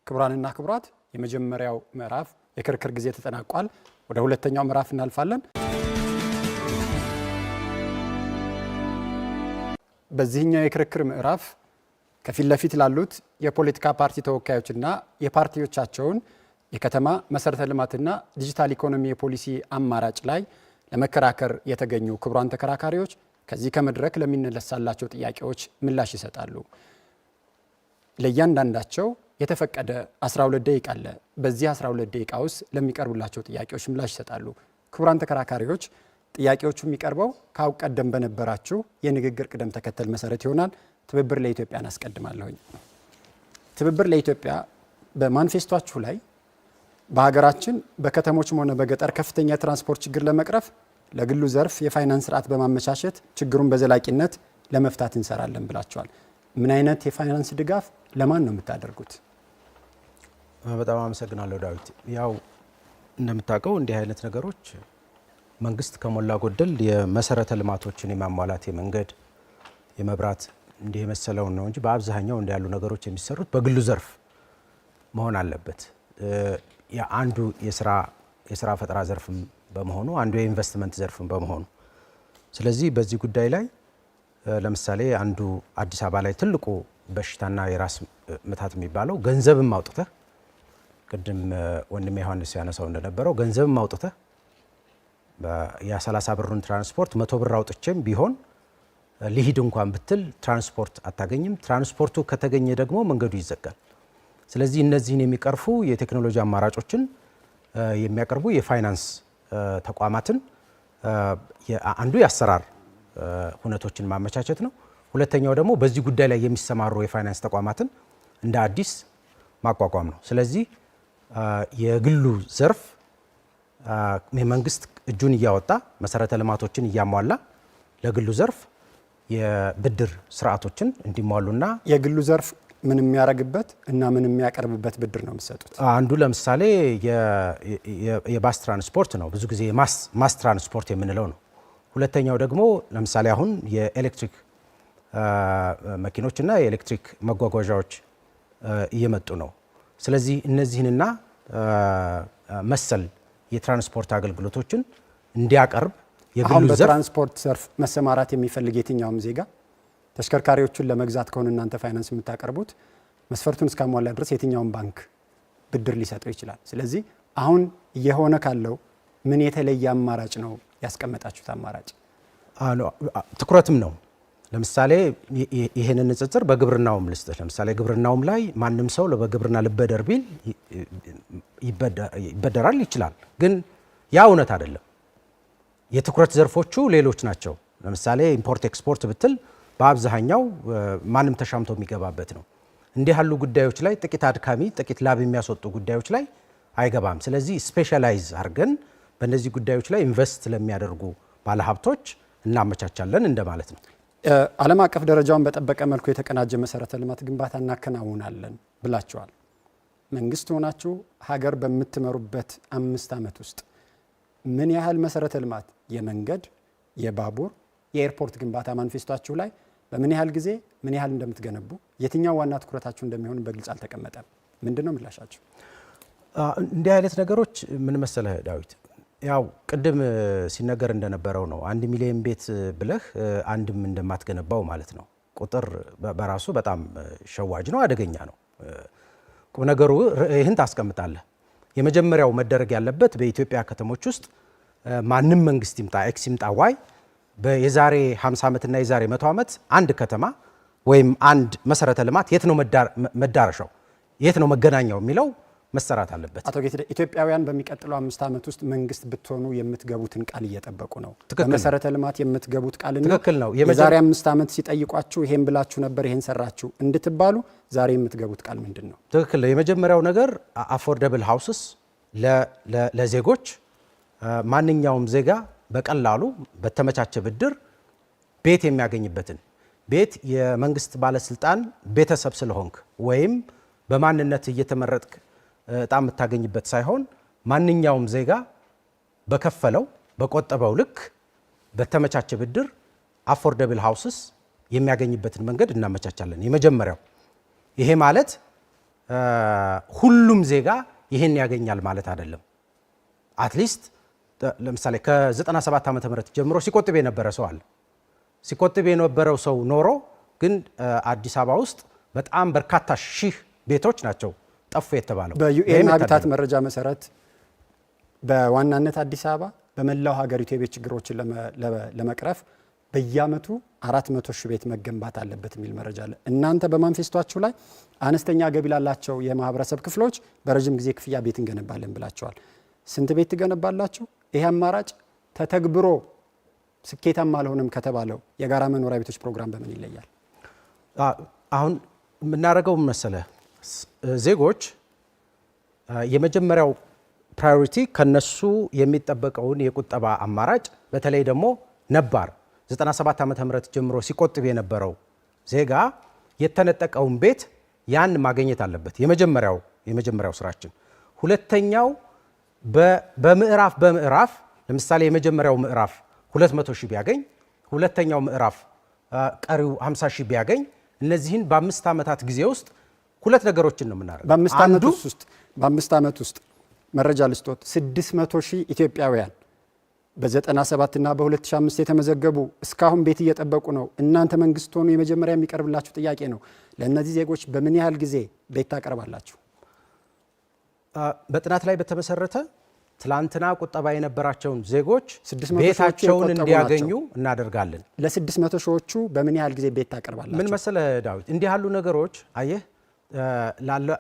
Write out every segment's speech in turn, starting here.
ክቡራንና ክቡራት የመጀመሪያው ምዕራፍ የክርክር ጊዜ ተጠናቋል። ወደ ሁለተኛው ምዕራፍ እናልፋለን። በዚህኛው የክርክር ምዕራፍ ከፊት ለፊት ላሉት የፖለቲካ ፓርቲ ተወካዮችና የፓርቲዎቻቸውን የከተማ መሰረተ ልማትና ዲጂታል ኢኮኖሚ የፖሊሲ አማራጭ ላይ ለመከራከር የተገኙ ክቡራን ተከራካሪዎች ከዚህ ከመድረክ ለሚነሳላቸው ጥያቄዎች ምላሽ ይሰጣሉ። ለእያንዳንዳቸው የተፈቀደ 12 ደቂቃ አለ። በዚህ 12 ደቂቃ ውስጥ ለሚቀርቡላቸው ጥያቄዎች ምላሽ ይሰጣሉ። ክቡራን ተከራካሪዎች ጥያቄዎቹ የሚቀርበው ካው ቀደም በነበራችሁ የንግግር ቅደም ተከተል መሰረት ይሆናል። ትብብር ለኢትዮጵያን አስቀድማለሁኝ። ትብብር ለኢትዮጵያ በማኒፌስቶአችሁ ላይ በሀገራችን በከተሞችም ሆነ በገጠር ከፍተኛ የትራንስፖርት ችግር ለመቅረፍ ለግሉ ዘርፍ የፋይናንስ ስርዓት በማመቻቸት ችግሩን በዘላቂነት ለመፍታት እንሰራለን ብላችኋል። ምን አይነት የፋይናንስ ድጋፍ ለማን ነው የምታደርጉት? በጣም አመሰግናለሁ ዳዊት። ያው እንደምታውቀው እንዲህ አይነት ነገሮች መንግስት ከሞላ ጎደል የመሰረተ ልማቶችን የማሟላት የመንገድ፣ የመብራት እንዲህ የመሰለውን ነው እንጂ በአብዛኛው እንዲህ ያሉ ነገሮች የሚሰሩት በግሉ ዘርፍ መሆን አለበት። አንዱ የስራ ፈጠራ ዘርፍም በመሆኑ አንዱ የኢንቨስትመንት ዘርፍም በመሆኑ ስለዚህ በዚህ ጉዳይ ላይ ለምሳሌ አንዱ አዲስ አበባ ላይ ትልቁ በሽታና የራስ ምታት የሚባለው ገንዘብም አውጥተህ ቅድም ወንድሜ ዮሐንስ ያነሳው እንደነበረው ገንዘብም አውጥተህ ያ30 ብሩን ትራንስፖርት 100 ብር አውጥቼም ቢሆን ሊሂድ እንኳን ብትል ትራንስፖርት አታገኝም። ትራንስፖርቱ ከተገኘ ደግሞ መንገዱ ይዘጋል። ስለዚህ እነዚህን የሚቀርፉ የቴክኖሎጂ አማራጮችን የሚያቀርቡ የፋይናንስ ተቋማትን አንዱ የአሰራር ሁነቶችን ማመቻቸት ነው። ሁለተኛው ደግሞ በዚህ ጉዳይ ላይ የሚሰማሩ የፋይናንስ ተቋማትን እንደ አዲስ ማቋቋም ነው። ስለዚህ የግሉ ዘርፍ መንግስት እጁን እያወጣ መሰረተ ልማቶችን እያሟላ ለግሉ ዘርፍ የብድር ስርዓቶችን እንዲሟሉና የግሉ ዘርፍ ምን የሚያረግበት እና ምን የሚያቀርብበት ብድር ነው የምትሰጡት? አንዱ ለምሳሌ የባስ ትራንስፖርት ነው፣ ብዙ ጊዜ ማስ ትራንስፖርት የምንለው ነው። ሁለተኛው ደግሞ ለምሳሌ አሁን የኤሌክትሪክ መኪኖችና የኤሌክትሪክ መጓጓዣዎች እየመጡ ነው። ስለዚህ እነዚህንና መሰል የትራንስፖርት አገልግሎቶችን እንዲያቀርብ አሁን በትራንስፖርት ዘርፍ መሰማራት የሚፈልግ የትኛውም ዜጋ ተሽከርካሪዎቹን ለመግዛት ከሆነ እናንተ ፋይናንስ የምታቀርቡት መስፈርቱን እስካሟላ ድረስ የትኛውም ባንክ ብድር ሊሰጠው ይችላል። ስለዚህ አሁን የሆነ ካለው ምን የተለየ አማራጭ ነው ያስቀመጣችሁት? አማራጭ ትኩረትም ነው። ለምሳሌ ይሄንን ንጽጽር በግብርናውም ልስጥህ። ለምሳሌ ግብርናውም ላይ ማንም ሰው በግብርና ልበደር ቢል ይበደራል ይችላል። ግን ያ እውነት አይደለም። የትኩረት ዘርፎቹ ሌሎች ናቸው። ለምሳሌ ኢምፖርት ኤክስፖርት ብትል በአብዛኛው ማንም ተሻምቶ የሚገባበት ነው። እንዲህ ያሉ ጉዳዮች ላይ ጥቂት አድካሚ፣ ጥቂት ላብ የሚያስወጡ ጉዳዮች ላይ አይገባም። ስለዚህ ስፔሻላይዝ አድርገን በእነዚህ ጉዳዮች ላይ ኢንቨስት ለሚያደርጉ ባለሀብቶች እናመቻቻለን እንደማለት ነው። ዓለም አቀፍ ደረጃውን በጠበቀ መልኩ የተቀናጀ መሰረተ ልማት ግንባታ እናከናውናለን ብላችኋል። መንግስት ሆናችሁ ሀገር በምትመሩበት 5 ዓመት ውስጥ ምን ያህል መሰረተ ልማት የመንገድ፣ የባቡር፣ የኤርፖርት ግንባታ ማኒፌስቶአችሁ ላይ በምን ያህል ጊዜ ምን ያህል እንደምትገነቡ የትኛው ዋና ትኩረታችሁ እንደሚሆን በግልጽ አልተቀመጠም። ምንድነው ምላሻችሁ? እንዲህ አይነት ነገሮች ምን መሰለህ ዳዊት፣ ያው ቅድም ሲነገር እንደነበረው ነው። 1 ሚሊዮን ቤት ብለህ አንድም እንደማትገነባው ማለት ነው። ቁጥር በራሱ በጣም ሸዋጅ ነው፣ አደገኛ ነው። ቁም ነገሩ ይህን ታስቀምጣለህ። የመጀመሪያው መደረግ ያለበት በኢትዮጵያ ከተሞች ውስጥ ማንም መንግስት ይምጣ ኤክስ ይምጣ ዋይ የዛሬ 50 ዓመትና የዛሬ 100 ዓመት አንድ ከተማ ወይም አንድ መሰረተ ልማት የት ነው መዳረሻው፣ የት ነው መገናኛው የሚለው መሰራት አለበት። አቶ ጌትደ ኢትዮጵያውያን በሚቀጥለው 5 ዓመት ውስጥ መንግስት ብትሆኑ የምትገቡትን ቃል እየጠበቁ ነው። በመሰረተ ልማት የምትገቡት ቃል ነው። ትክክል ነው። የዛሬ 5 ዓመት ሲጠይቋችሁ ይሄን ብላችሁ ነበር ይሄን ሰራችሁ እንድትባሉ ዛሬ የምትገቡት ቃል ምንድን ነው? ትክክል ነው። የመጀመሪያው ነገር አፎርደብል ሃውስስ ለዜጎች ማንኛውም ዜጋ በቀላሉ በተመቻቸ ብድር ቤት የሚያገኝበትን ቤት የመንግስት ባለስልጣን ቤተሰብ ስለሆንክ ወይም በማንነት እየተመረጥክ እጣ የምታገኝበት ሳይሆን ማንኛውም ዜጋ በከፈለው በቆጠበው ልክ በተመቻቸ ብድር አፎርደብል ሃውስስ የሚያገኝበትን መንገድ እናመቻቻለን። የመጀመሪያው ይሄ ማለት ሁሉም ዜጋ ይህን ያገኛል ማለት አይደለም። አትሊስት ለምሳሌ ከ97 ዓመተ ምህረት ጀምሮ ሲቆጥብ የነበረ ሰው አለ። ሲቆጥብ የነበረው ሰው ኖሮ ግን አዲስ አበባ ውስጥ በጣም በርካታ ሺህ ቤቶች ናቸው ጠፉ የተባለው። በዩኤን ሀቢታት መረጃ መሰረት በዋናነት አዲስ አበባ በመላው ሀገሪቱ የቤት ችግሮችን ለመቅረፍ በየአመቱ 400 ሺህ ቤት መገንባት አለበት የሚል መረጃ አለ። እናንተ በማንፌስቷችሁ ላይ አነስተኛ ገቢ ላላቸው የማህበረሰብ ክፍሎች በረጅም ጊዜ ክፍያ ቤት እንገነባለን ብላቸዋል። ስንት ቤት ትገነባላችሁ? ይሄ አማራጭ ተተግብሮ ስኬታማ አልሆነም ከተባለው የጋራ መኖሪያ ቤቶች ፕሮግራም በምን ይለያል? አሁን የምናደርገው መሰለ ዜጎች የመጀመሪያው ፕራዮሪቲ ከነሱ የሚጠበቀውን የቁጠባ አማራጭ በተለይ ደግሞ ነባር 97 ዓመተ ምህረት ጀምሮ ሲቆጥብ የነበረው ዜጋ የተነጠቀውን ቤት ያን ማግኘት አለበት። የመጀመሪያው ስራችን። ሁለተኛው በምዕራፍ ለምሳሌ የመጀመሪያው ምዕራፍ 200 ሺህ ቢያገኝ ሁለተኛው ምዕራፍ ቀሪው 50 ሺህ ቢያገኝ እነዚህን በ5 ዓመታት ጊዜ ውስጥ ሁለት ነገሮችን ነው የምናደርገው። በ5 ዓመት ውስጥ መረጃ ልስጦት 600 ሺህ ኢትዮጵያውያን በ97 እና በ2005 የተመዘገቡ እስካሁን ቤት እየጠበቁ ነው። እናንተ መንግስት ሆኑ የመጀመሪያ የሚቀርብላችሁ ጥያቄ ነው። ለእነዚህ ዜጎች በምን ያህል ጊዜ ቤት ታቀርባላችሁ? በጥናት ላይ በተመሰረተ ትላንትና ቁጠባ የነበራቸውን ዜጎች ቤታቸውን እንዲያገኙ እናደርጋለን። ለ600 ሺዎቹ በምን ያህል ጊዜ ቤት ታቀርባላችሁ? ምን መሰለ ዳዊት፣ እንዲህ ያሉ ነገሮች አየህ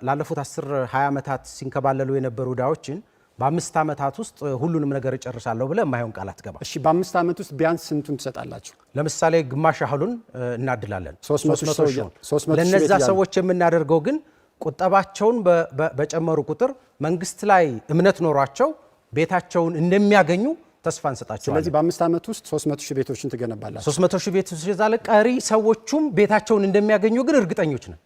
ላለፉት 10-20 ዓመታት ሲንከባለሉ የነበሩ ዕዳዎችን በ5 ዓመታት ውስጥ ሁሉንም ነገር እጨርሳለሁ ብለህ የማይሆን ቃል አትገባ። እሺ፣ በ5 ዓመት ውስጥ ቢያንስ ስንቱን ትሰጣላችሁ? ለምሳሌ ግማሽ ያህሉን እናድላለን። 300 ሺህ ለነዛ ሰዎች የምናደርገው ግን ቁጠባቸውን በጨመሩ ቁጥር መንግስት ላይ እምነት ኖሯቸው ቤታቸውን እንደሚያገኙ ተስፋ እንሰጣቸዋለን። ስለዚህ በ5 ዓመት ውስጥ 300 ሺህ ቤቶችን ትገነባላችሁ። 300 ሺህ ቤቶች ይዛለ። ቀሪ ሰዎቹም ቤታቸውን እንደሚያገኙ ግን እርግጠኞች ነን።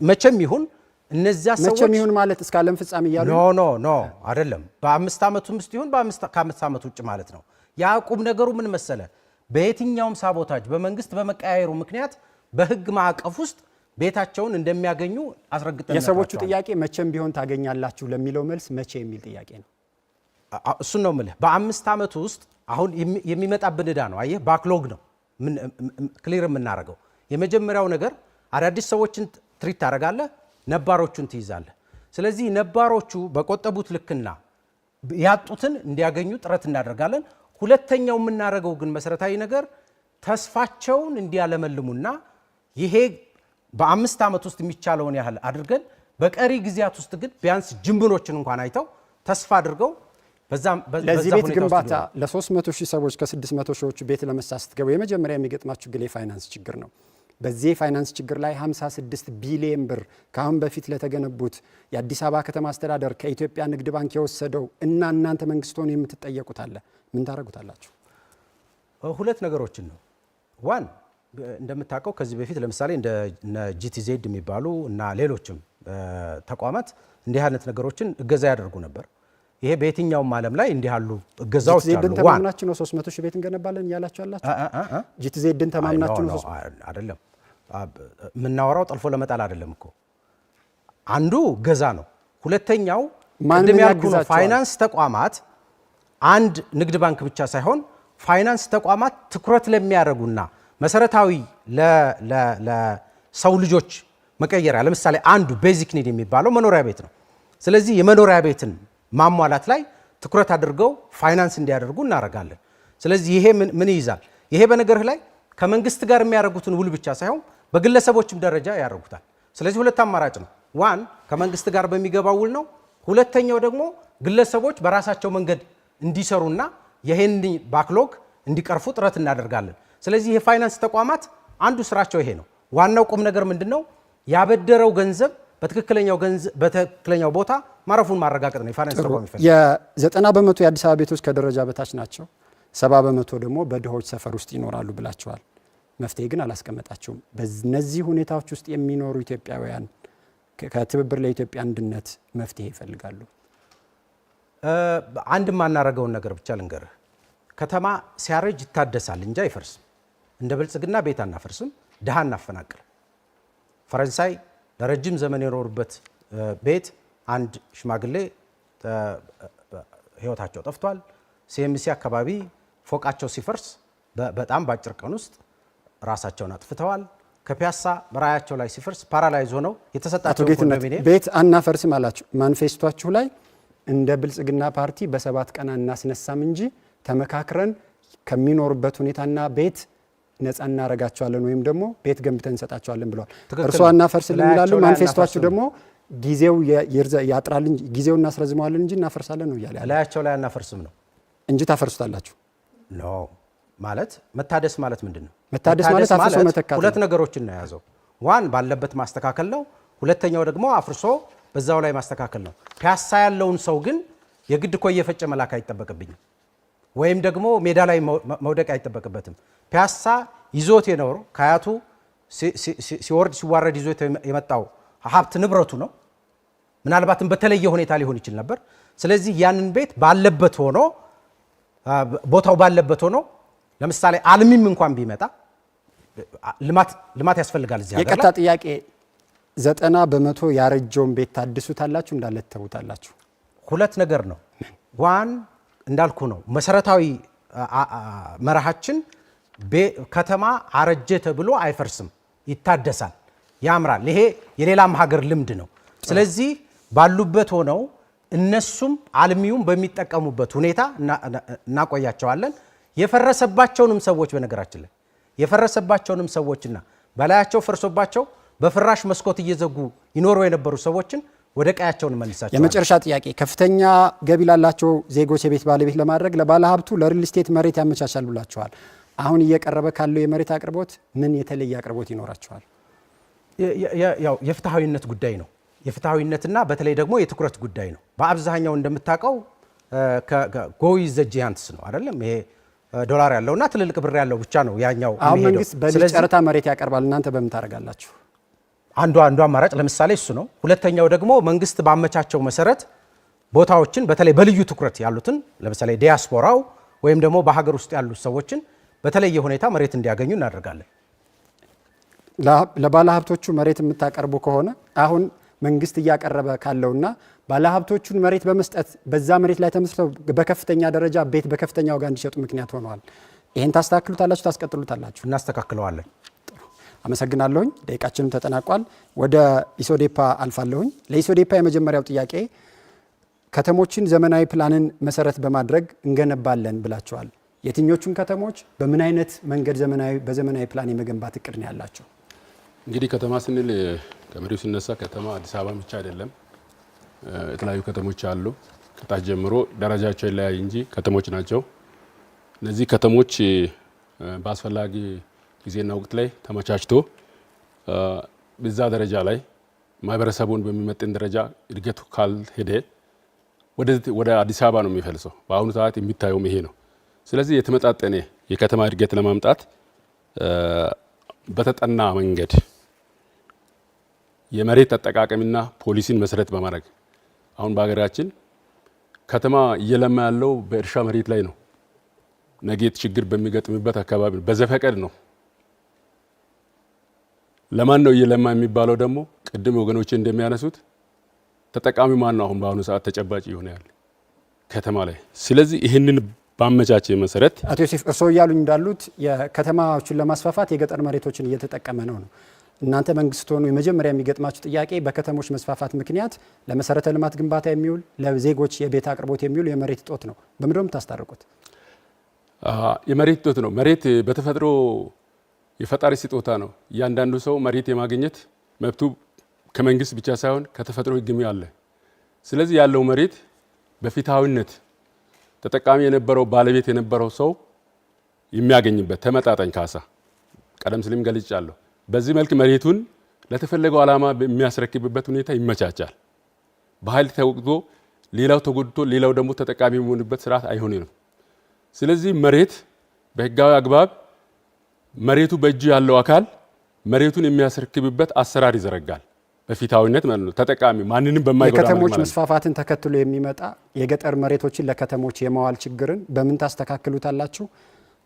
መቼም ይሁን እነዚያ ሰዎች መቼም ይሁን ማለት እስከ ዓለም ፍጻሜ እያሉ ኖ አይደለም። በ5 ዓመቱም ውስጥ ይሁን ከ5 ዓመት ውጭ ማለት ነው። ያዕቁብ ነገሩ ምን መሰለ፣ በየትኛውም ሳቦታጅ በመንግስት በመቀያየሩ ምክንያት በህግ ማዕቀፍ ውስጥ ቤታቸውን እንደሚያገኙ አስረግጠን የሰዎቹ ጥያቄ መቼም ቢሆን ታገኛላችሁ ለሚለው መልስ መቼ የሚል ጥያቄ ነው። እሱን ነው የምልህ። በ5 ዓመት ውስጥ አሁን የሚመጣብን ዕዳ ነው። አየህ ባክሎግ ነው ክሊር የምናደርገው። የመጀመሪያው ነገር አዳዲስ ሰዎችን ትሪት ታደርጋለህ፣ ነባሮቹን ትይዛለህ። ስለዚህ ነባሮቹ በቆጠቡት ልክና ያጡትን እንዲያገኙ ጥረት እናደርጋለን። ሁለተኛው የምናደርገው ግን መሰረታዊ ነገር ተስፋቸውን እንዲያለመልሙና ይሄ በ5 ዓመት ውስጥ የሚቻለውን ያህል አድርገን በቀሪ ጊዜያት ውስጥ ግን ቢያንስ ጅምብሎችን እንኳን አይተው ተስፋ አድርገው ለዚህ ቤት ግንባታ ለ300 ሺህ ሰዎች ከ600 ሺዎቹ ቤት ለመስራት ስትገቡ የመጀመሪያ የሚገጥማችሁ ግን የፋይናንስ ችግር ነው። በዚህ የፋይናንስ ችግር ላይ 56 ቢሊዮን ብር ከአሁን በፊት ለተገነቡት የአዲስ አበባ ከተማ አስተዳደር ከኢትዮጵያ ንግድ ባንክ የወሰደው እና እናንተ መንግስት ሆኑ የምትጠየቁት አለ። ምን ታደርጉታላችሁ? ሁለት ነገሮችን ነው። ዋን እንደምታውቀው ከዚህ በፊት ለምሳሌ እንደ ጂቲዜድ የሚባሉ እና ሌሎችም ተቋማት እንዲህ አይነት ነገሮችን እገዛ ያደርጉ ነበር። ይሄ በየትኛውም ዓለም ላይ እንዲህ ያሉ እገዛዎች አሉ። ጂቲዜድን ተማምናችሁ ነው 300 ሺህ ቤት እንገነባለን እያላችሁ ያላችሁ? ጂቲዜድን ተማምናችሁ ነው? አይደለም። የምናወራው ጠልፎ ለመጣል አይደለም እኮ። አንዱ እገዛ ነው። ሁለተኛው ቅድም ያልኩ ነው። ፋይናንስ ተቋማት አንድ ንግድ ባንክ ብቻ ሳይሆን ፋይናንስ ተቋማት ትኩረት ለሚያደርጉና መሰረታዊ ለሰው ልጆች መቀየሪያ ለምሳሌ አንዱ ቤዚክ ኒድ የሚባለው መኖሪያ ቤት ነው። ስለዚህ የመኖሪያ ቤትን ማሟላት ላይ ትኩረት አድርገው ፋይናንስ እንዲያደርጉ እናደርጋለን። ስለዚህ ይሄ ምን ይይዛል? ይሄ በነገርህ ላይ ከመንግስት ጋር የሚያደርጉትን ውል ብቻ ሳይሆን በግለሰቦችም ደረጃ ያደርጉታል። ስለዚህ ሁለት አማራጭ ነው። ዋን ከመንግስት ጋር በሚገባው ውል ነው። ሁለተኛው ደግሞ ግለሰቦች በራሳቸው መንገድ እንዲሰሩና ይሄን ባክሎግ እንዲቀርፉ ጥረት እናደርጋለን። ስለዚህ የፋይናንስ ተቋማት አንዱ ስራቸው ይሄ ነው። ዋናው ቁም ነገር ምንድነው? ያበደረው ገንዘብ በትክክለኛው ቦታ ማረፉን ማረጋገጥ ነው። የፋይናንስ ተቋም ይፈልጋል። የ90 በመቶ የአዲስ አበባ ቤቶች ከደረጃ በታች ናቸው። 70 በመቶ ደግሞ በድሆች ሰፈር ውስጥ ይኖራሉ ብላቸዋል። መፍትሄ ግን አላስቀመጣቸውም። በእነዚህ ሁኔታዎች ውስጥ የሚኖሩ ኢትዮጵያውያን ከትብብር ለኢትዮጵያ አንድነት መፍትሄ ይፈልጋሉ። አንድ የማናረገውን ነገር ብቻ ልንገርህ። ከተማ ሲያረጅ ይታደሳል እንጂ አይፈርስም። እንደ ብልጽግና ቤት አናፈርስም፣ ድሃ እናፈናቅል። ፈረንሳይ ለረጅም ዘመን የኖሩበት ቤት አንድ ሽማግሌ ህይወታቸው ጠፍቷል። ሲኤምሲ አካባቢ ፎቃቸው ሲፈርስ በጣም ባጭር ቀን ውስጥ ራሳቸውን አጥፍተዋል። ከፒያሳ በራያቸው ላይ ሲፈርስ ፓራላይዝ ሆነው የተሰጣቸው ኮንዶሚኒየም ቤት አናፈርስም አላችሁ። ማኒፌስቷችሁ ላይ እንደ ብልጽግና ፓርቲ በ7 ቀን አናስነሳም እንጂ ተመካክረን ከሚኖሩበት ሁኔታና ቤት ነፃ እናረጋቸዋለን ወይም ደግሞ ቤት ገንብተን እንሰጣቸዋለን ብለዋል። እርሷ አናፈርስልን ይላሉ። ማኒፌስቷችሁ ደግሞ ጊዜው ያጥራል እንጂ ጊዜው እናስረዝመዋለን እንጂ እናፈርሳለን ነው እያለ ላያቸው ላይ አናፈርስም ነው እንጂ ታፈርሱታላችሁ ኖ ማለት መታደስ ማለት ምንድነው? መታደስ ማለት አፍርሶ መተካት ሁለት ነገሮችን ነው የያዘው። ዋን ባለበት ማስተካከል ነው። ሁለተኛው ደግሞ አፍርሶ በዛው ላይ ማስተካከል ነው። ፒያሳ ያለውን ሰው ግን የግድ እኮ እየፈጨ መላክ አይጠበቅብኝም፣ ወይም ደግሞ ሜዳ ላይ መውደቅ አይጠበቅበትም። ፒያሳ ይዞት የኖረው ከአያቱ ሲወርድ ሲዋረድ ይዞት የመጣው ሀብት ንብረቱ ነው። ምናልባትም በተለየ ሁኔታ ሊሆን ይችል ነበር። ስለዚህ ያንን ቤት ባለበት ሆኖ ቦታው ባለበት ሆኖ ለምሳሌ አልሚም እንኳን ቢመጣ ልማት ያስፈልጋል። እዚህ ሀገር የቀጥታ ጥያቄ 90% ያረጀውን ቤት ታድሱታላችሁ እንዳለ ተውታላችሁ? ሁለት ነገር ነው። ዋን እንዳልኩ ነው መሰረታዊ መርሃችን ከተማ አረጀ ተብሎ አይፈርስም፣ ይታደሳል፣ ያምራል። ይሄ የሌላም ሀገር ልምድ ነው። ስለዚህ ባሉበት ሆነው እነሱም አልሚውም በሚጠቀሙበት ሁኔታ እናቆያቸዋለን። የፈረሰባቸውንም ሰዎች በነገራችን ላይ የፈረሰባቸውንም ሰዎችና በላያቸው ፈርሶባቸው በፍራሽ መስኮት እየዘጉ ይኖሩ የነበሩ ሰዎችን ወደ ቀያቸውን መልሳቸው። የመጨረሻ ጥያቄ ከፍተኛ ገቢ ላላቸው ዜጎች የቤት ባለቤት ለማድረግ ለባለ ሀብቱ ለሪል ስቴት መሬት ያመቻቻል ብላችኋል። አሁን እየቀረበ ካለው የመሬት አቅርቦት ምን የተለየ አቅርቦት ይኖራቸዋል? ያው የፍትሃዊነት ጉዳይ ነው። የፍትሃዊነትና በተለይ ደግሞ የትኩረት ጉዳይ ነው። በአብዛኛው እንደምታውቀው ጎይ ዘጂያንትስ ነው አይደለም? ይሄ ዶላር ያለውና ትልልቅ ብር ያለው ብቻ ነው ያኛው። አሁን መንግስት በልጅ ጨረታ መሬት ያቀርባል። እናንተ በምን ታደርጋላችሁ? አንዱ አማራጭ ለምሳሌ እሱ ነው። ሁለተኛው ደግሞ መንግስት ባመቻቸው መሰረት ቦታዎችን በተለይ በልዩ ትኩረት ያሉትን ለምሳሌ ዲያስፖራው ወይም ደግሞ በሀገር ውስጥ ያሉ ሰዎችን በተለየ ሁኔታ መሬት እንዲያገኙ እናደርጋለን። ለባለ ሀብቶቹ መሬት የምታቀርቡ ከሆነ አሁን መንግስት እያቀረበ ካለውና ባለ ሀብቶቹን መሬት በመስጠት በዛ መሬት ላይ ተመስርተው በከፍተኛ ደረጃ ቤት በከፍተኛ ዋጋ እንዲሸጡ ምክንያት ሆነዋል። ይሄን ታስተካክሉታላችሁ? ታስቀጥሉታላችሁ? እናስተካክለዋለን። አመሰግናለሁኝ። ደቂቃችንም ተጠናቋል። ወደ ኢሶዴፓ አልፋለሁኝ። ለኢሶዴፓ የመጀመሪያው ጥያቄ ከተሞችን ዘመናዊ ፕላንን መሰረት በማድረግ እንገነባለን ብላችኋል። የትኞቹን ከተሞች በምን አይነት መንገድ በዘመናዊ ፕላን የመገንባት እቅድ ነው ያላቸው? እንግዲህ ከተማ ስንል ከመሪው ሲነሳ ከተማ አዲስ አበባ ብቻ አይደለም። የተለያዩ ከተሞች አሉ። ከታች ጀምሮ ደረጃቸው ይለያይ እንጂ ከተሞች ናቸው። እነዚህ ከተሞች በአስፈላጊ ጊዜና ወቅት ላይ ተመቻችቶ በዛ ደረጃ ላይ ማህበረሰቡን በሚመጥን ደረጃ እድገቱ ካልሄደ ወደ አዲስ አበባ ነው የሚፈልሰው። በአሁኑ ሰዓት የሚታየውም ይሄ ነው። ስለዚህ የተመጣጠነ የከተማ እድገት ለማምጣት በተጠና መንገድ የመሬት አጠቃቀምና ፖሊሲን መሰረት በማድረግ አሁን በሀገራችን ከተማ እየለማ ያለው በእርሻ መሬት ላይ ነው። ነጌት ችግር በሚገጥምበት አካባቢ በዘፈቀድ ነው። ለማን ነው እየለማ የሚባለው? ደግሞ ቅድም ወገኖቼ እንደሚያነሱት ተጠቃሚ ማን ነው? አሁን በአሁኑ ሰዓት ተጨባጭ ይሆናል ያለ ከተማ ላይ። ስለዚህ ይህንን ባመቻቸ መሰረት አቶ ዮሴፍ እርስዎ እያሉኝ እንዳሉት የከተማዎችን ለማስፋፋት የገጠር መሬቶችን እየተጠቀመ ነው። እናንተ መንግስት ሆኑ የመጀመሪያ የሚገጥማችሁ ጥያቄ በከተሞች መስፋፋት ምክንያት ለመሰረተ ልማት ግንባታ የሚውል ለዜጎች የቤት አቅርቦት የሚውል የመሬት እጦት ነው። በምንድነው የምታስታርቁት? የመሬት እጦት ነው። መሬት በተፈጥሮ የፈጣሪ ስጦታ ነው። እያንዳንዱ ሰው መሬት የማግኘት መብቱ ከመንግስት ብቻ ሳይሆን ከተፈጥሮ ሕግም አለ። ስለዚህ ያለው መሬት በፍትሃዊነት ተጠቃሚ የነበረው ባለቤት የነበረው ሰው የሚያገኝበት ተመጣጣኝ ካሳ ቀደም ሲልም ገልጫለሁ። በዚህ መልክ መሬቱን ለተፈለገው ዓላማ የሚያስረክብበት ሁኔታ ይመቻቻል። በኃይል ተወግቶ ሌላው ተጎድቶ ሌላው ደግሞ ተጠቃሚ የሚሆንበት ስርዓት አይሆንም። ስለዚህ መሬት በህጋዊ አግባብ መሬቱ በእጁ ያለው አካል መሬቱን የሚያስረክብበት አሰራር ይዘረጋል። በፊታዊነት ማለት ነው። ተጠቃሚ ማንንም በማይጎዳ የከተሞች መስፋፋትን ተከትሎ የሚመጣ የገጠር መሬቶችን ለከተሞች የማዋል ችግርን በምን ታስተካክሉታላችሁ?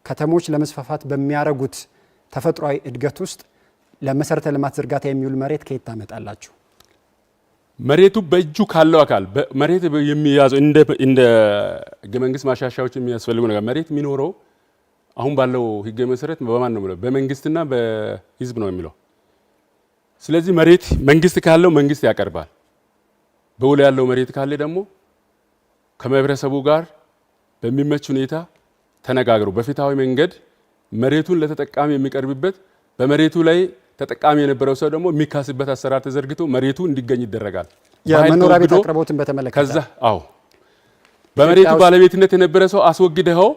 ከተሞች ለመስፋፋት በሚያረጉት ተፈጥሯዊ እድገት ውስጥ ለመሰረተ ልማት ዝርጋታ የሚውል መሬት ከየት ታመጣላችሁ? መሬቱ በእጁ ካለው አካል መሬት የሚያዘው እንደ ህገ መንግስት ማሻሻያዎች የሚያስፈልጉ ነገር መሬት የሚኖረው አሁን ባለው ህገ መሰረት በማን ነው የሚለው? በመንግስትና በህዝብ ነው የሚለው። ስለዚህ መሬት መንግስት ካለው መንግስት ያቀርባል። በውል ያለው መሬት ካለ ደግሞ ከማህበረሰቡ ጋር በሚመች ሁኔታ ተነጋግሮ በፍትሃዊ መንገድ መሬቱን ለተጠቃሚ የሚቀርብበት በመሬቱ ላይ ተጠቃሚ የነበረው ሰው ደግሞ የሚካስበት አሰራር ተዘርግቶ መሬቱ እንዲገኝ ይደረጋል። የመኖሪያ ቤት አቅርቦትን በተመለከተ ከዛ በመሬቱ ባለቤትነት የነበረ ሰው አስወግደኸው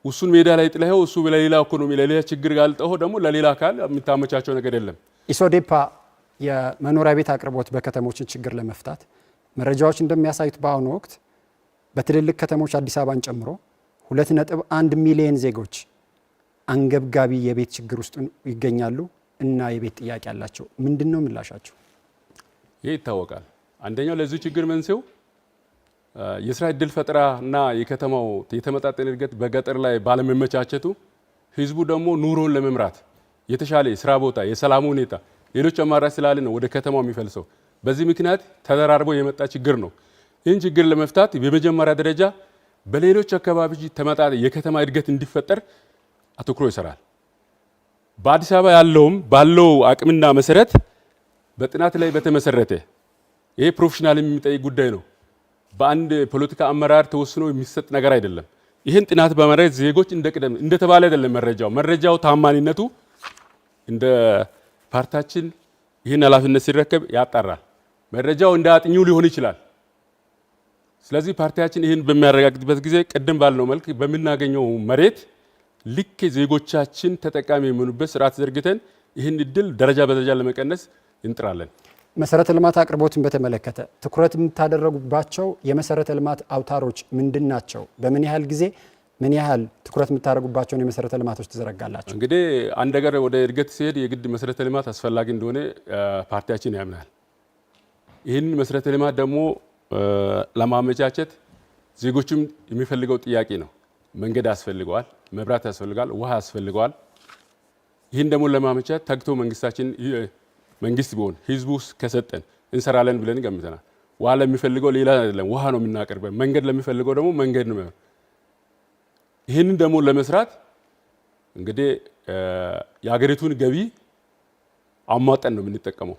እሱን ሜዳ ላይ ጥለኸው እሱ ለሌላ ኢኮኖሚ ለሌላ ችግር ጋልጠኸው ደግሞ ለሌላ አካል የምታመቻቸው ነገር የለም። ኢሶዴፓ የመኖሪያ ቤት አቅርቦት በከተሞችን ችግር ለመፍታት መረጃዎች እንደሚያሳዩት በአሁኑ ወቅት በትልልቅ ከተሞች አዲስ አበባን ጨምሮ 2.1 ሚሊዮን ዜጎች አንገብጋቢ የቤት ችግር ውስጥ ይገኛሉ እና የቤት ጥያቄ አላቸው። ምንድነው ምላሻቸው? ይህ ይታወቃል። አንደኛው ለዚህ ችግር መንስኤው የስራ ዕድል ፈጠራ እና የከተማው የተመጣጠነ እድገት በገጠር ላይ ባለመመቻቸቱ ህዝቡ ደግሞ ኑሮን ለመምራት የተሻለ የስራ ቦታ፣ የሰላም ሁኔታ፣ ሌሎች አማራጭ ስላለ ነው ወደ ከተማው የሚፈልሰው። በዚህ ምክንያት ተደራርቦ የመጣ ችግር ነው። ይህን ችግር ለመፍታት በመጀመሪያ ደረጃ በሌሎች አካባቢዎች ተመጣጣኝ የከተማ እድገት እንዲፈጠር አትኩሮ ይሰራል። በአዲስ አበባ ያለውም ባለው አቅምና መሰረት በጥናት ላይ በተመሰረተ ይሄ ፕሮፌሽናል የሚጠይቅ ጉዳይ ነው። በአንድ ፖለቲካ አመራር ተወስኖ የሚሰጥ ነገር አይደለም። ይህን ጥናት በማድረግ ዜጎች እንደተባለ አይደለም መረጃው ታማኒነቱ እንደ ፓርቲያችን ይህን ኃላፊነት ሲረከብ ያጣራል። መረጃው እንደ አጥኙ ሊሆን ይችላል። ስለዚህ ፓርቲያችን ይህን በሚያረጋግጥበት ጊዜ ቅድም ባልነው መልክ በምናገኘው መሬት ልክ ዜጎቻችን ተጠቃሚ የሚሆኑበት ስርዓት ዘርግተን ይህን እድል ደረጃ በደረጃ ለመቀነስ እንጥራለን። መሰረተ ልማት አቅርቦትን በተመለከተ ትኩረት የምታደረጉባቸው የመሰረተ ልማት አውታሮች ምንድን ናቸው? በምን ያህል ጊዜ ምን ያህል ትኩረት የምታደርጉባቸውን የመሰረተ ልማቶች ትዘረጋላችሁ? እንግዲህ አንድ ሀገር ወደ እድገት ሲሄድ የግድ መሰረተ ልማት አስፈላጊ እንደሆነ ፓርቲያችን ያምናል። ይህን መሰረተ ልማት ደግሞ ለማመቻቸት ዜጎችም የሚፈልገው ጥያቄ ነው። መንገድ ያስፈልገዋል፣ መብራት ያስፈልጋል፣ ውሃ ያስፈልገዋል። ይህን ደግሞ ለማመቻት ተግቶ መንግስት ቢሆን ህዝቡ ከሰጠን እንሰራለን ብለን ገምተናል። ውሃ ለሚፈልገው ሌላ አይደለም፣ ውሃ ነው የምናቀርበው። መንገድ ለሚፈልገው ደግሞ መንገድ ነው። ይህንን ደግሞ ለመስራት እንግዲህ የሀገሪቱን ገቢ አሟጠን ነው የምንጠቀመው።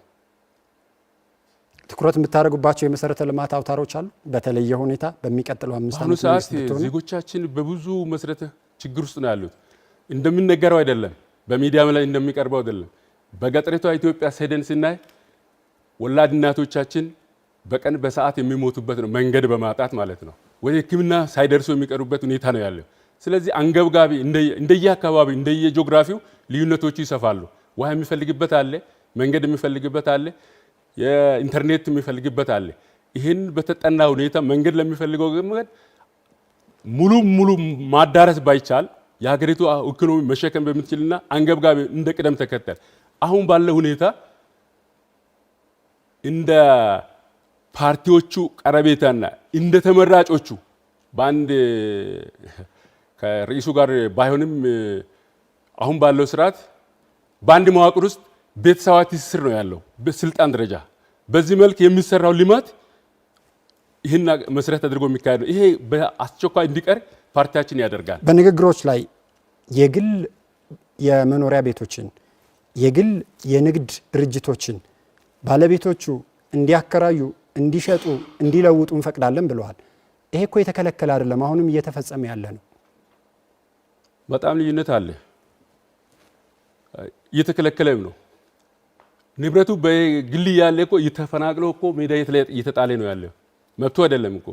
ትኩረት የምታደርጉባቸው የመሰረተ ልማት አውታሮች አሉ? በተለየ ሁኔታ በሚቀጥለው 5 ዓመት ሰዓት ዜጎቻችን በብዙ መሰረተ ችግር ውስጥ ነው ያሉት። እንደምንነገረው አይደለም፣ በሚዲያም ላይ እንደሚቀርበው አይደለም። በገጠሪቷ ኢትዮጵያ ሄደን ስናይ ወላድ እናቶቻችን በቀን በሰዓት የሚሞቱበት ነው፣ መንገድ በማጣት ማለት ነው። ወደ ሕክምና ሳይደርሱ የሚቀሩበት ሁኔታ ነው ያለው። ስለዚህ አንገብጋቢ እንደየ አካባቢ እንደየ ጂኦግራፊው ልዩነቶቹ ይሰፋሉ። ውሃ የሚፈልግበት አለ፣ መንገድ የሚፈልግበት አለ፣ የኢንተርኔት የሚፈልግበት አለ። ይህን በተጠና ሁኔታ መንገድ ለሚፈልገው መንገድ ሙሉ ማዳረስ ባይቻል የሀገሪቱ ኢኮኖሚ መሸከም በምትችልና አንገብጋቢ እንደ ቅደም ተከተል አሁን ባለው ሁኔታ እንደ ፓርቲዎቹ ቀረቤታና እንደ ተመራጮቹ በአንድ ከርዕሱ ጋር ባይሆንም አሁን ባለው ስርዓት በአንድ መዋቅር ውስጥ ቤተሰባዊ ትስስር ነው ያለው በስልጣን ደረጃ። በዚህ መልክ የሚሰራው ልማት ይህን መሰረት አድርጎ የሚካሄድ ነው። ይሄ በአስቸኳይ እንዲቀር ፓርቲያችን ያደርጋል። በንግግሮች ላይ የግል የመኖሪያ ቤቶችን የግል የንግድ ድርጅቶችን ባለቤቶቹ እንዲያከራዩ፣ እንዲሸጡ፣ እንዲለውጡ እንፈቅዳለን ብለዋል። ይሄ እኮ የተከለከለ አይደለም፣ አሁንም እየተፈጸመ ያለ ነው። በጣም ልዩነት አለ። እየተከለከለም ነው። ንብረቱ በግል ያለ እኮ እየተፈናቅለው እኮ ሜዳ እየተጣለ ነው ያለው። መብቱ አይደለም እኮ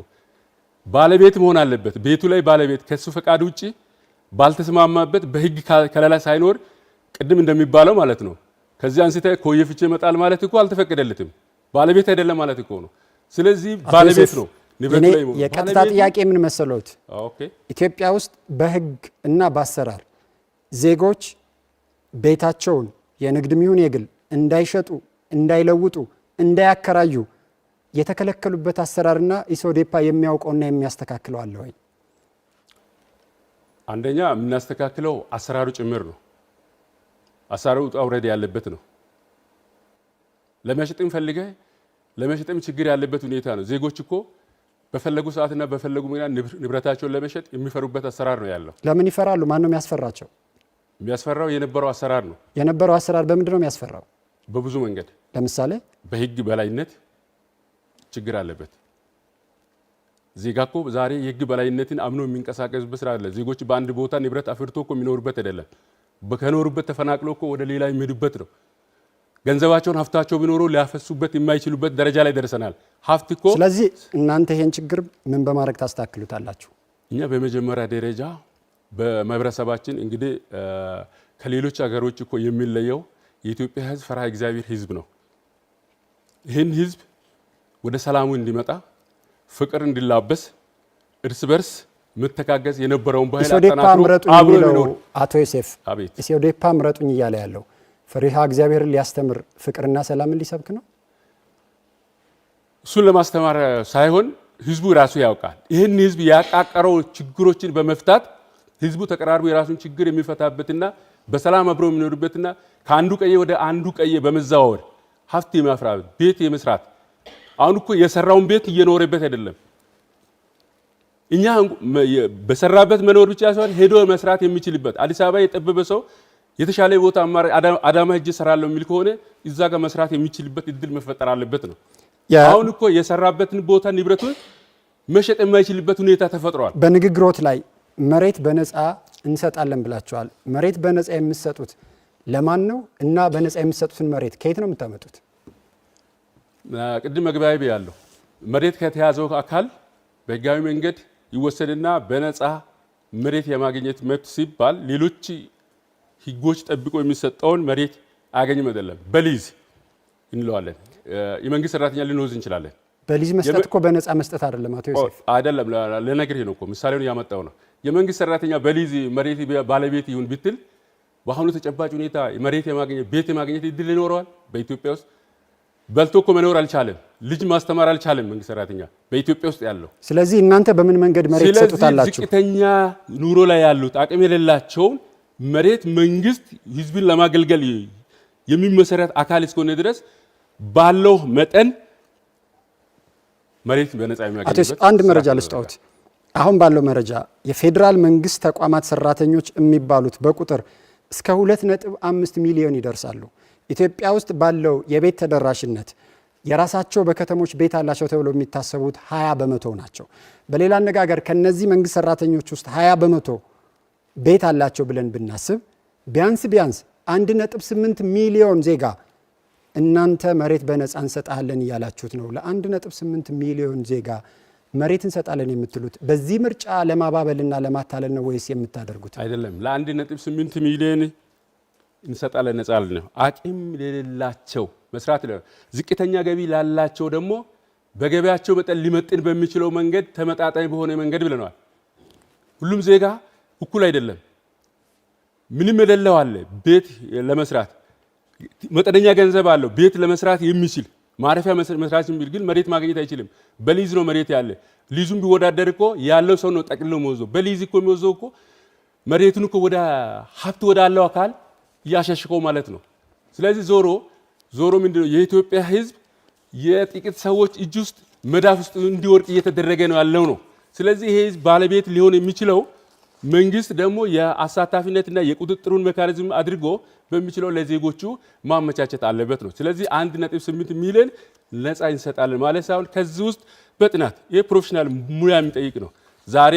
ባለቤት መሆን አለበት። ቤቱ ላይ ባለቤት ከሱ ፈቃድ ውጪ ባልተስማማበት በህግ ከለላ ሳይኖር ቅድም እንደሚባለው ማለት ነው ከዚህ አንስተ ኮየ ፍቼ መጣል ማለት እኮ አልተፈቀደለትም። ባለቤት አይደለም ማለት እኮ ነው። ስለዚህ ባለቤት ነው ንብረቱ ላይ። የቀጥታ ጥያቄ ምን መሰሎት? ኢትዮጵያ ውስጥ በህግ እና በአሰራር ዜጎች ቤታቸውን የንግድ ሚሆን የግል እንዳይሸጡ፣ እንዳይለውጡ፣ እንዳያከራዩ የተከለከሉበት አሰራርና ኢሶዴፓ የሚያውቀውና የሚያስተካክለው አለ ወይ? አንደኛ የምናስተካክለው አሰራሩ ጭምር ነው። አሰራሩ አውረድ ያለበት ነው። ለመሸጥም ፈልገህ ለመሸጥም ችግር ያለበት ሁኔታ ነው። ዜጎች እኮ በፈለጉ ሰዓትና በፈለጉ ምክንያት ንብረታቸውን ለመሸጥ የሚፈሩበት አሰራር ነው ያለው። ለምን ይፈራሉ? ማን ነው የሚያስፈራቸው? የሚያስፈራው የነበረው አሰራር ነው። የነበረው አሰራር በምንድን ነው የሚያስፈራው? በብዙ መንገድ። ለምሳሌ በህግ በላይነት ችግር አለበት። ዜጋ እኮ ዛሬ የህግ በላይነትን አምኖ የሚንቀሳቀስበት ስራ አለ። ዜጎች በአንድ ቦታ ንብረት አፍርቶ እኮ የሚኖሩበት አይደለም። ከኖሩበት ተፈናቅሎ እኮ ወደ ሌላ የሚሄዱበት ነው። ገንዘባቸውን ሀብታቸው ቢኖሩ ሊያፈሱበት የማይችሉበት ደረጃ ላይ ደርሰናል። ሀብት እኮ ስለዚህ እናንተ ይሄን ችግር ምን በማድረግ ታስተካክሉታላችሁ? እኛ በመጀመሪያ ደረጃ በማህበረሰባችን እንግዲህ ከሌሎች ሀገሮች እኮ የሚለየው የኢትዮጵያ ህዝብ ፈሪሃ እግዚአብሔር ህዝብ ነው። ይህን ህዝብ ወደ ሰላሙ እንዲመጣ ፍቅር እንዲላበስ እርስ በርስ መተጋገዝ የነበረውን ባህል አጠናክሮ አብሮ የሚኖር አቶ ዮሴፍ ኢሶዴፓ ምረጡኝ እያለ ያለው ፈሪሃ እግዚአብሔርን ሊያስተምር ፍቅርና ሰላምን ሊሰብክ ነው። እሱን ለማስተማር ሳይሆን ህዝቡ ራሱ ያውቃል። ይህን ህዝብ ያቃቀረው ችግሮችን በመፍታት ህዝቡ ተቀራርቦ የራሱን ችግር የሚፈታበትና በሰላም አብሮ የሚኖርበትና ከአንዱ ቀዬ ወደ አንዱ ቀዬ በመዛወር ሀብት የማፍራት ቤት የመስራት አሁን እኮ የሰራውን ቤት እየኖረበት አይደለም። እኛ በሰራበት መኖር ብቻ ሳይሆን ሄዶ መስራት የሚችልበት አዲስ አበባ የጠበበ ሰው የተሻለ ቦታ አዳማ ሄጄ እሰራለሁ የሚል ከሆነ እዛ ጋር መስራት የሚችልበት እድል መፈጠር አለበት ነው። አሁን እኮ የሰራበትን ቦታ ንብረቱን መሸጥ የማይችልበት ሁኔታ ተፈጥሯል። በንግግሮት ላይ መሬት በነፃ እንሰጣለን ብላችኋል። መሬት በነፃ የምትሰጡት ለማን ነው እና በነፃ የምትሰጡትን መሬት ከየት ነው የምታመጡት? ቅድም መግቢያ ላይ ያለው መሬት ከተያዘው አካል በህጋዊ መንገድ ይወሰድና በነፃ መሬት የማግኘት መብት ሲባል ሌሎች ህጎች ጠብቆ የሚሰጠውን መሬት አያገኝም አይደለም። በሊዝ እንለዋለን። የመንግስት ሰራተኛ ልንወዝ እንችላለን። በሊዝ መስጠት እኮ በነፃ መስጠት አይደለም አቶ ዮሴፍ። አይደለም ለነገርህ ነው እኮ ምሳሌውን ያመጣው ነው። የመንግስት ሰራተኛ በሊዝ መሬት ባለቤት ይሁን ብትል በአሁኑ ተጨባጭ ሁኔታ መሬት የማግኘት ቤት የማግኘት እድል ይኖረዋል? በኢትዮጵያ ውስጥ በልቶ እኮ መኖር አልቻለም። ልጅ ማስተማር አልቻለም መንግስት ሰራተኛ በኢትዮጵያ ውስጥ ያለው። ስለዚህ እናንተ በምን መንገድ መሬት ትሰጡታላችሁ? ዝቅተኛ ኑሮ ላይ ያሉት አቅም የሌላቸውን መሬት መንግስት ህዝብን ለማገልገል የሚመሰረት አካል እስከሆነ ድረስ ባለው መጠን መሬት በነፃ የሚያገኝበት አንድ መረጃ ልስጠውት። አሁን ባለው መረጃ የፌዴራል መንግስት ተቋማት ሰራተኞች የሚባሉት በቁጥር እስከ 2.5 ሚሊዮን ይደርሳሉ። ኢትዮጵያ ውስጥ ባለው የቤት ተደራሽነት የራሳቸው በከተሞች ቤት አላቸው ተብሎ የሚታሰቡት 20 በመቶ ናቸው። በሌላ አነጋገር ከነዚህ መንግስት ሰራተኞች ውስጥ 20 በመቶ ቤት አላቸው ብለን ብናስብ ቢያንስ 1.8 ሚሊዮን ዜጋ እናንተ መሬት በነፃ እንሰጣለን እያላችሁት ነው። ለ1.8 ሚሊዮን ዜጋ መሬት እንሰጣለን የምትሉት በዚህ ምርጫ ለማባበልና ለማታለል ነው ወይስ የምታደርጉት? አይደለም። ለ1.8 ሚሊዮን እንሰጣለን ነፃ ነው። አቅም ለሌላቸው መስራት ዝቅተኛ ገቢ ላላቸው ደግሞ በገቢያቸው መጠን ሊመጥን በሚችለው መንገድ ተመጣጣኝ በሆነ መንገድ ብለናል። ሁሉም ዜጋ እኩል አይደለም። ምንም የሌለው አለ ቤት ለመስራት መጠነኛ ገንዘብ አለው ቤት ለመስራት የሚችል ማረፊያ መስራት የሚል ግን መሬት ማግኘት አይችልም። በሊዝ ነው መሬት ያለ። ሊዙም ቢወዳደር እኮ ያለው ሰው ነው ጠቅልሎ የሚወዘው። በሊዝ እኮ የሚወዘው እኮ መሬቱን እኮ ወደ ሀብት ወዳለው አካል እያሸሽከው ማለት ነው። ስለዚህ ዞሮ ምንድነው የኢትዮጵያ ህዝብ የጥቂት ሰዎች እጅ ውስጥ መዳፍ ውስጥ እንዲወርቅ እየተደረገ ነው ያለው ነው። ስለዚህ ይሄ ህዝብ ባለቤት ሊሆን የሚችለው መንግስት ደግሞ የአሳታፊነትና የቁጥጥሩን ሜካኒዝም አድርጎ በሚችለው ለዜጎቹ ማመቻቸት አለበት ነው። ስለዚህ 1.8 ሚሊዮን ነፃ እንሰጣለን ማለት ሳይሆን ከዚህ ውስጥ በጥናት የፕሮፌሽናል ሙያ የሚጠይቅ ነው። ዛሬ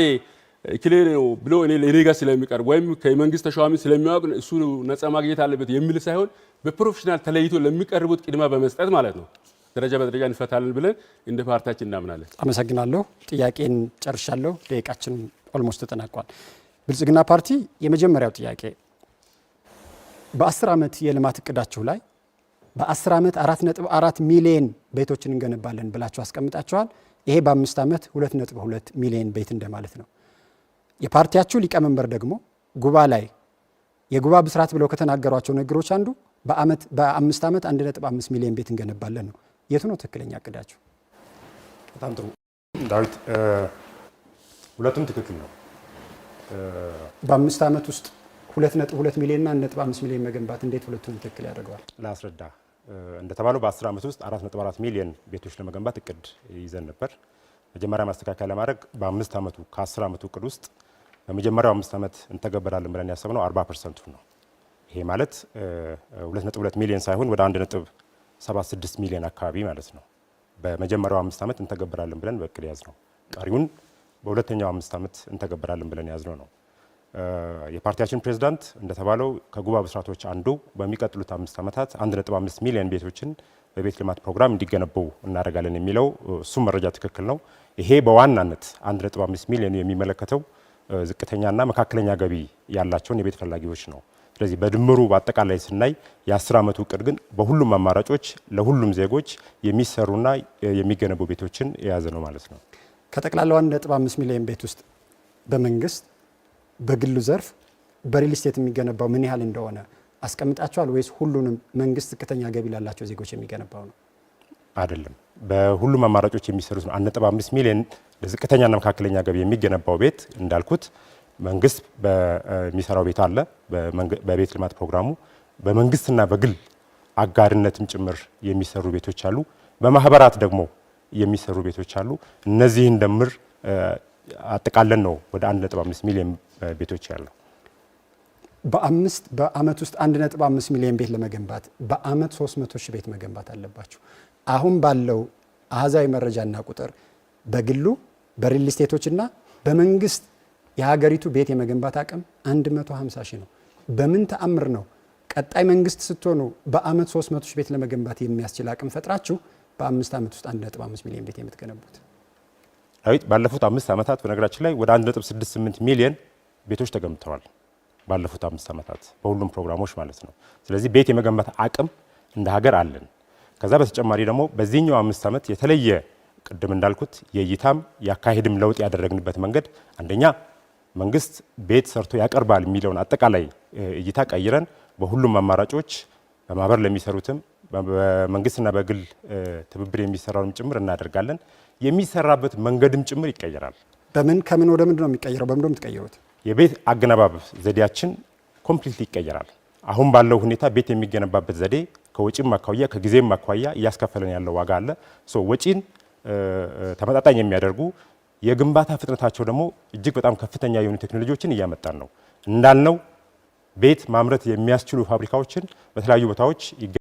ክሊር ነው ብሎ እኔ ጋር ስለሚቀርብ ወይም ከመንግስት ተሿሚ ስለሚያውቅ እሱ ነፃ ማግኘት አለበት የሚል ሳይሆን በፕሮፌሽናል ተለይቶ ለሚቀርቡት ቅድሚያ በመስጠት ማለት ነው ደረጃ በደረጃ እንፈታለን ብለን እንደ ፓርቲያችን እናምናለን። አመሰግናለሁ። ጥያቄን ጨርሻለሁ። ደቂቃችን ኦልሞስት ተጠናቋል። ብልጽግና ፓርቲ የመጀመሪያው ጥያቄ በ10 ዓመት የልማት እቅዳችሁ ላይ በ10 ዓመት 4.4 ሚሊዮን ቤቶችን እንገነባለን ብላችሁ አስቀምጣችኋል። ይሄ በ5 ዓመት 2.2 ሚሊዮን ቤት እንደማለት ነው። የፓርቲያችሁ ሊቀመንበር ደግሞ ጉባ ላይ የጉባ ብስራት ብለው ከተናገሯቸው ነገሮች አንዱ በ5 ዓመት 1.5 ሚሊዮን ቤት እንገነባለን ነው። የቱ ነው ትክክለኛ እቅዳችሁ? በጣም ጥሩ ዳዊት፣ ሁለቱም ትክክል ነው። በ5 ዓመት ውስጥ 2.2 ሚሊዮን እና 1.5 ሚሊዮን መገንባት እንዴት ሁለቱም ትክክል ያደርገዋል? ላስረዳ። እንደተባለው በ10 ዓመት ውስጥ 4.4 ሚሊዮን ቤቶች ለመገንባት እቅድ ይዘን ነበር። መጀመሪያ ማስተካከያ ለማድረግ በ5 ዓመቱ ከ10 ዓመቱ እቅድ ውስጥ በመጀመሪያው 5 ዓመት እንተገበራለን ብለን ያሰብነው 40% ነው። ይሄ ማለት 2.2 ሚሊዮን ሳይሆን ወደ 1.76 ሚሊዮን አካባቢ ማለት ነው። በመጀመሪያው 5 ዓመት እንተገበራለን ብለን በእቅድ ያዝነው። ቀሪውን በሁለተኛው 5 ዓመት እንተገበራለን ብለን ያዝነው ነው። የፓርቲያችን ፕሬዝዳንት እንደተባለው ከጉባ ብስራቶች አንዱ በሚቀጥሉት 5 ዓመታት 1.5 ሚሊዮን ቤቶችን በቤት ልማት ፕሮግራም እንዲገነቡ እናደርጋለን የሚለው እሱም መረጃ ትክክል ነው። ይሄ በዋናነት 1.5 ሚሊዮን የሚመለከተው ዝቅተኛና መካከለኛ ገቢ ያላቸውን የቤት ፈላጊዎች ነው። ስለዚህ በድምሩ በአጠቃላይ ስናይ የ10 ዓመቱ እቅድ ግን በሁሉም አማራጮች ለሁሉም ዜጎች የሚሰሩና የሚገነቡ ቤቶችን የያዘ ነው ማለት ነው። ከጠቅላላው 1.5 ሚሊዮን ቤት ውስጥ በመንግስት በግሉ ዘርፍ በሪል ስቴት የሚገነባው ምን ያህል እንደሆነ አስቀምጣቸዋል ወይስ ሁሉንም መንግስት ዝቅተኛ ገቢ ላላቸው ዜጎች የሚገነባው ነው? አይደለም፣ በሁሉም አማራጮች የሚሰሩት ነው። 1.5 ሚሊዮን ለዝቅተኛና መካከለኛ ገቢ የሚገነባው ቤት እንዳልኩት መንግስት በሚሰራው ቤት አለ። በቤት ልማት ፕሮግራሙ በመንግስትና በግል አጋርነትም ጭምር የሚሰሩ ቤቶች አሉ። በማህበራት ደግሞ የሚሰሩ ቤቶች አሉ። እነዚህን ደምር አጠቃለን ነው ወደ 1.5 ሚሊዮን ቤቶች ያለው። በአመት ውስጥ 1.5 ሚሊዮን ቤት ለመገንባት በአመት 300 ሺህ ቤት መገንባት አለባቸው። አሁን ባለው አሃዛዊ መረጃና ቁጥር በግሉ በሪል ስቴቶችና በመንግስት የሀገሪቱ ቤት የመገንባት አቅም 150 ሺህ ነው። በምን ተአምር ነው ቀጣይ መንግስት ስትሆኑ በአመት 300 ሺህ ቤት ለመገንባት የሚያስችል አቅም ፈጥራችሁ በ5 ዓመት ውስጥ 1.5 ሚሊዮን ቤት የምትገነቡት? ዳዊት፣ ባለፉት 5 ዓመታት በነገራችን ላይ ወደ 1.68 ሚሊዮን ቤቶች ተገንብተዋል። ባለፉት 5 ዓመታት በሁሉም ፕሮግራሞች ማለት ነው። ስለዚህ ቤት የመገንባት አቅም እንደ ሀገር አለን። ከዛ በተጨማሪ ደግሞ በዚህኛው 5 ዓመት የተለየ ቅድም እንዳልኩት የእይታም ያካሄድም ለውጥ ያደረግንበት መንገድ አንደኛ መንግስት ቤት ሰርቶ ያቀርባል የሚለውን አጠቃላይ እይታ ቀይረን በሁሉም አማራጮች በማህበር ለሚሰሩትም በመንግስትና በግል ትብብር የሚሰራውን ጭምር እናደርጋለን። የሚሰራበት መንገድም ጭምር ይቀየራል። ከምን ወደ ምንድን ነው የሚቀየረው? በምንድን ነው የምትቀይሩት? የቤት አገነባብ ዘዴያችን ኮምፕሊትሊ ይቀየራል። አሁን ባለው ሁኔታ ቤት የሚገነባበት ዘዴ ከወጪም አኳያ ከጊዜም አኳያ እያስከፈለን ያለው ዋጋ አለ። ወጪን ተመጣጣኝ የሚያደርጉ የግንባታ ፍጥነታቸው ደግሞ እጅግ በጣም ከፍተኛ የሆኑ ቴክኖሎጂዎችን እያመጣን ነው። እንዳልነው ቤት ማምረት የሚያስችሉ ፋብሪካዎችን በተለያዩ ቦታዎች